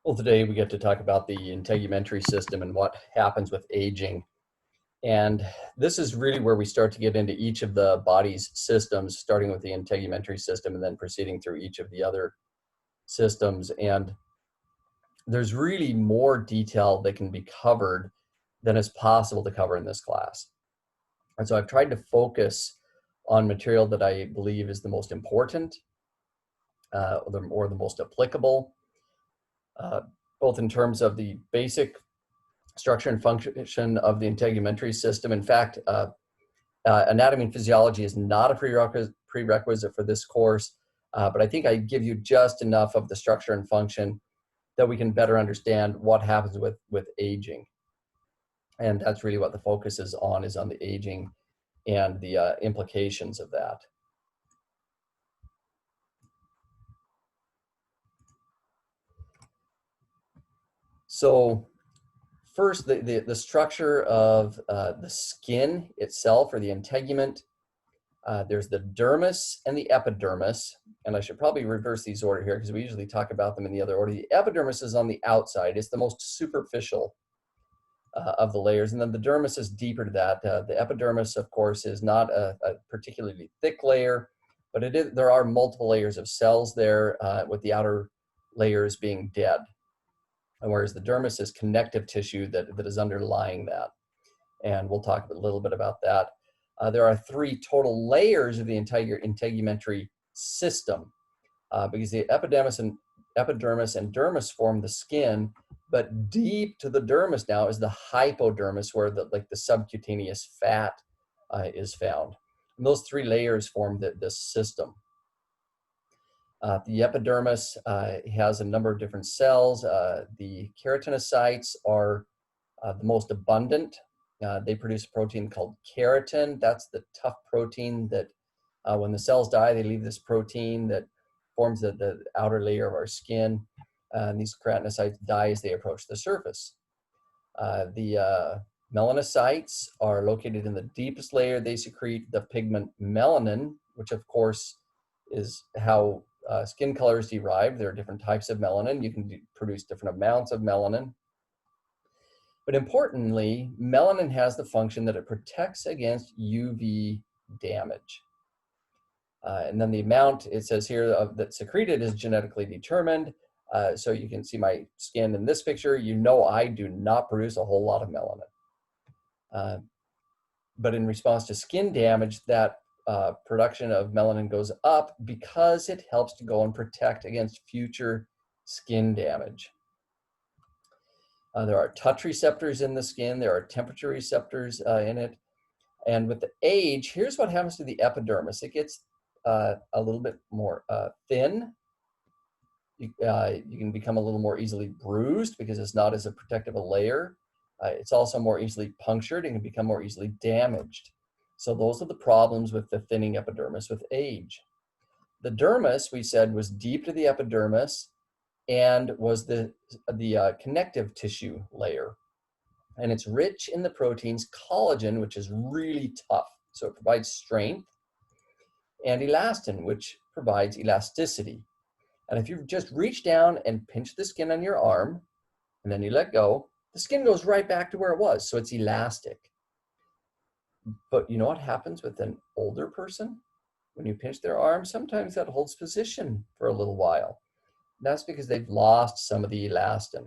Well, today we get to talk about the integumentary system and what happens with aging. And this is really where we start to get into each of the body's systems, starting with the integumentary system and then proceeding through each of the other systems. And there's really more detail that can be covered than is possible to cover in this class. And so I've tried to focus on material that I believe is the most important or the most applicable, both in terms of the basic structure and function of the integumentary system. In fact, anatomy and physiology is not a prerequisite for this course, but I think I give you just enough of the structure and function that we can better understand what happens with aging. And that's really what the focus is on the aging and the implications of that. So first, the structure of the skin itself, or the integument. There's the dermis and the epidermis, and I should probably reverse these order here because we usually talk about them in the other order. The epidermis is on the outside. It's the most superficial of the layers, and then the dermis is deeper to that. The epidermis, of course, is not a particularly thick layer, but there are multiple layers of cells there, with the outer layers being dead, and whereas the dermis is connective tissue that is underlying that. And we'll talk a little bit about that. There are 3 total layers of the entire integumentary system, because the epidermis and dermis form the skin, but deep to the dermis now is the hypodermis, where the subcutaneous fat is found. And those 3 layers form this system. The epidermis has a number of different cells. The keratinocytes are the most abundant. They produce a protein called keratin. That's the tough protein that when the cells die, they leave this protein that forms the outer layer of our skin. And these keratinocytes die as they approach the surface. The melanocytes are located in the deepest layer. They secrete the pigment melanin, which of course is how skin color is derived. There are different types of melanin. You can produce different amounts of melanin. But importantly, melanin has the function that it protects against UV damage. And then the amount, it says here, that's secreted is genetically determined. So you can see my skin in this picture. You know I do not produce a whole lot of melanin. But in response to skin damage, that production of melanin goes up because it helps to go and protect against future skin damage. There are touch receptors in the skin. There are temperature receptors in it. And with the age, here's what happens to the epidermis. It gets a little bit more thin. You can become a little more easily bruised because it's not as a protective a layer. It's also more easily punctured and can become more easily damaged. So those are the problems with the thinning epidermis with age. The dermis, we said, was deep to the epidermis and was the connective tissue layer. And it's rich in the proteins collagen, which is really tough. So it provides strength, and elastin, which provides elasticity. And if you just reach down and pinch the skin on your arm, and then you let go, the skin goes right back to where it was. So it's elastic. But you know what happens with an older person? When you pinch their arm, sometimes that holds position for a little while. That's because they've lost some of the elastin.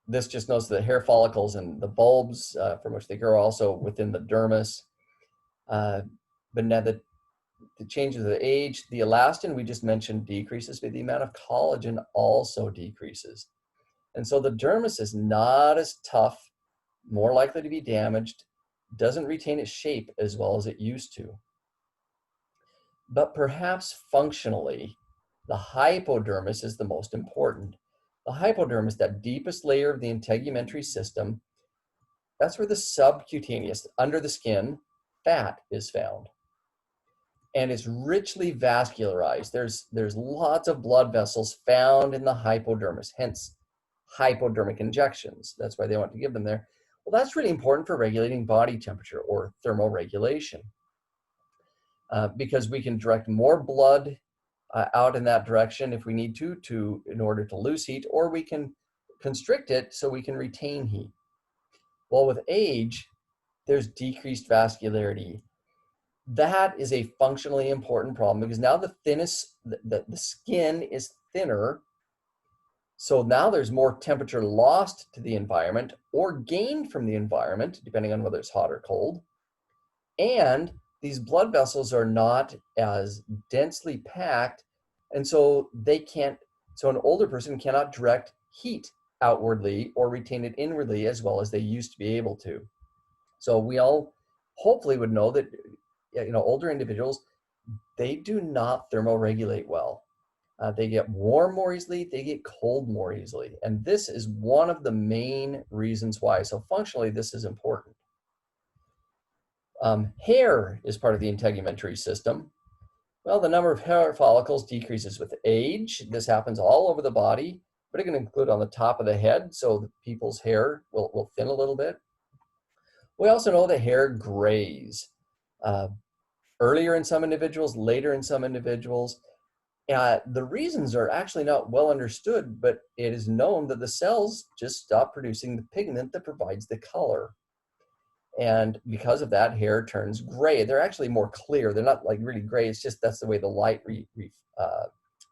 This just notes the hair follicles and the bulbs from which they grow also within the dermis. But now the changes of the age, the elastin we just mentioned decreases, but the amount of collagen also decreases. And so the dermis is not as tough, more likely to be damaged, doesn't retain its shape as well as it used to. But perhaps functionally, the hypodermis is the most important. The hypodermis, that deepest layer of the integumentary system, that's where the subcutaneous, under the skin, fat is found. And it's richly vascularized. There's lots of blood vessels found in the hypodermis, hence hypodermic injections. That's why they want to give them there. Well, that's really important for regulating body temperature or thermoregulation, because we can direct more blood out in that direction if we need to in order to lose heat, or we can constrict it so we can retain heat. Well, with age, there's decreased vascularity. That is a functionally important problem because now the skin is thinner. So now there's more temperature lost to the environment or gained from the environment, depending on whether it's hot or cold. And these blood vessels are not as densely packed, and so so an older person cannot direct heat outwardly or retain it inwardly as well as they used to be able to. So we all hopefully would know that, older individuals, they do not thermoregulate well. They get warm more easily, they get cold more easily. And this is one of the main reasons why. So functionally, this is important. Hair is part of the integumentary system. Well, the number of hair follicles decreases with age. This happens all over the body, but it can include on the top of the head, so people's hair will thin a little bit. We also know that hair grays. Earlier in some individuals, later in some individuals. The reasons are actually not well understood, but it is known that the cells just stop producing the pigment that provides the color. And because of that, hair turns gray. They're actually more clear. They're not like really gray. It's just that's the way the light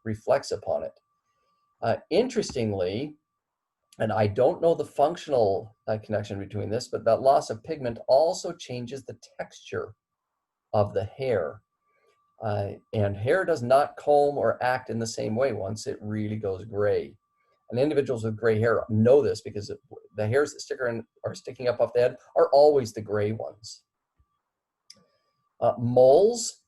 reflects upon it. Interestingly, and I don't know the functional connection between this, but that loss of pigment also changes the texture of the hair. And hair does not comb or act in the same way once it really goes gray. And individuals with gray hair know this because the hairs that are sticking up off the head are always the gray ones. Moles,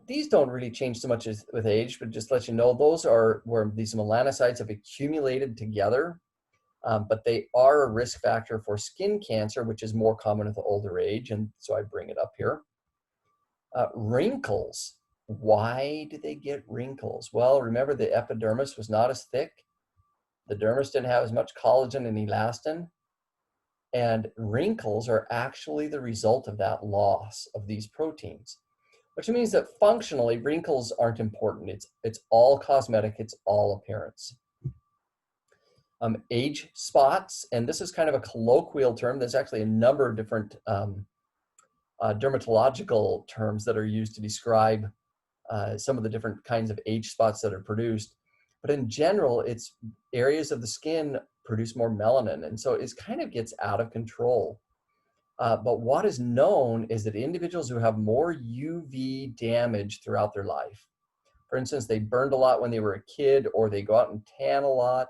these don't really change so much with age, but just to let you know, those are where these melanocytes have accumulated together, but they are a risk factor for skin cancer, which is more common with older age, and so I bring it up here. Wrinkles. Why do they get wrinkles? Well, remember the epidermis was not as thick. The dermis didn't have as much collagen and elastin. And wrinkles are actually the result of that loss of these proteins, which means that functionally wrinkles aren't important. It's all cosmetic, it's all appearance. Age spots, and this is kind of a colloquial term. There's actually a number of different dermatological terms that are used to describe some of the different kinds of age spots that are produced. But in general, it's areas of the skin produce more melanin, and so it kind of gets out of control. But what is known is that individuals who have more UV damage throughout their life, for instance, they burned a lot when they were a kid, or they go out and tan a lot,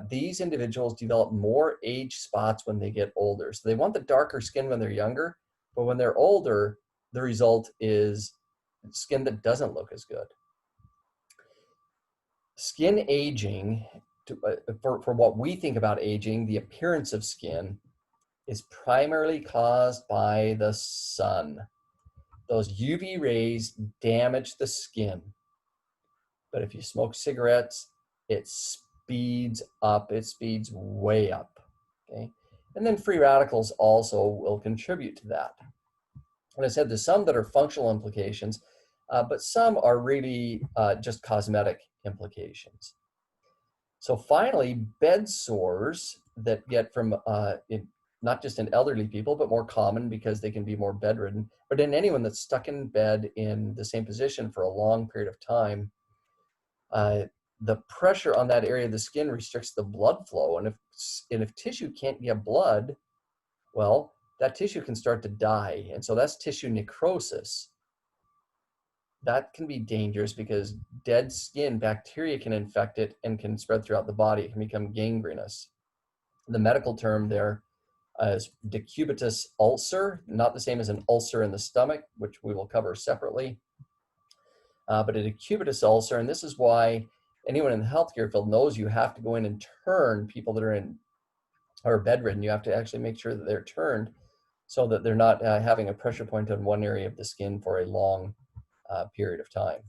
these individuals develop more age spots when they get older. So they want the darker skin when they're younger, but when they're older, the result is skin that doesn't look as good. Skin aging, for what we think about aging, the appearance of skin is primarily caused by the sun. Those UV rays damage the skin. But if you smoke cigarettes, it speeds up, it speeds way up, okay? And then free radicals also will contribute to that. And I said there's some that are functional implications, but some are really just cosmetic implications. So finally, bed sores that get from, not just in elderly people, but more common because they can be more bedridden, but in anyone that's stuck in bed in the same position for a long period of time, the pressure on that area of the skin restricts the blood flow. And if tissue can't get blood, well, that tissue can start to die. And so that's tissue necrosis. That can be dangerous because dead skin, bacteria can infect it and can spread throughout the body. It can become gangrenous. The medical term there is decubitus ulcer, not the same as an ulcer in the stomach, which we will cover separately, but a decubitus ulcer. And this is why anyone in the healthcare field knows you have to go in and turn people that are bedridden. You have to actually make sure that they're turned so that they're not having a pressure point on one area of the skin for a long period of time.